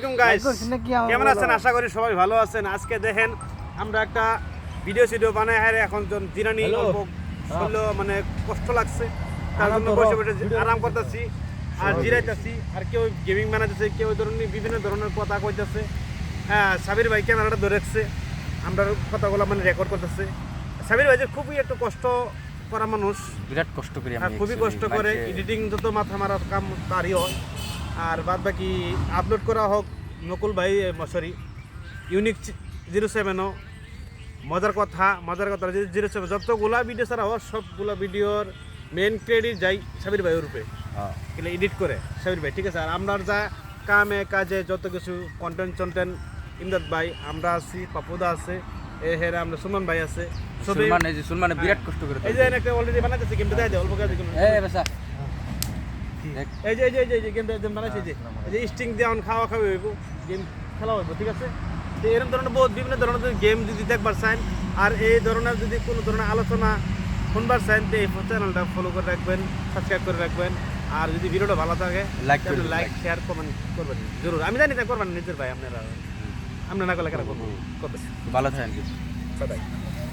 আলাইকুম গাইস, কেমন আছেন? আশা করি সবাই ভালো আছেন। আজকে দেখেন আমরা একটা ভিডিও বানাই হারে এখন জিরানি অল্প হলো মানে কষ্ট লাগছে, তার জন্য বসে বসে আরাম করতেছি আর জিরাইতেছি। আর কেউ গেমিং বানাইতেছে, কেউ ধরনের বিভিন্ন ধরনের কথা কইতেছে। হ্যাঁ, সাবির ভাই ক্যামেরাটা ধরে রাখছে, আমরা কথাগুলো মানে রেকর্ড করতেছে। সাবির ভাই যে খুবই একটু কষ্ট করা মানুষ, বিরাট কষ্ট করি আমি, খুবই কষ্ট করে। এডিটিং যত মাথা মারার কাম তারই হয়, আর বাদ বাকি আপলোড করা হোক নকুল ভাই সরি ইউনিক 07ও মজার কথা 07 যতগুলা ভিডিও ছাড়া হোক সবগুলা ভিডিওর মেন ক্রেডিট যাই সাবির ভাইয়ের রূপে, এগুলো এডিট করে সাবির ভাই, ঠিক আছে। আর আমরা যা কামে কাজে যত কিছু কন্টেন্ট ইমদাদ ভাই, আমরা আছি, পাপুদা আছে, হেরা আমরা সুমন ভাই আছে, সবই সুলমানে বিরাট কষ্ট করে। এই যে একটা অলরেডি বানাইতেছে, গেমটা দেয় অল্প কাজ এই যে গেমটা বানাইছে, এই যে স্টিং দিয়ে খাওয়া হইব, গেম খেলা হইব, ঠিক আছে। তো এরকম ধরনের বহুত বিভিন্ন ধরনের গেম যদি দেখবার চান আর এই ধরনের যদি কোনো ধরনের আলোচনা শুনবার চান, তো এই চ্যানেলটা ফলো করে রাখবেন, সাবস্ক্রাইব করে রাখবেন। আর যদি ভিডিওটা ভালো থাকে লাইক শেয়ার কমেন্ট করবেন জরুর। আমি জানি তা করবেন নিজের ভাই, আপনারা না করলে কেন করবেন। ভালো থাকেন। বাই।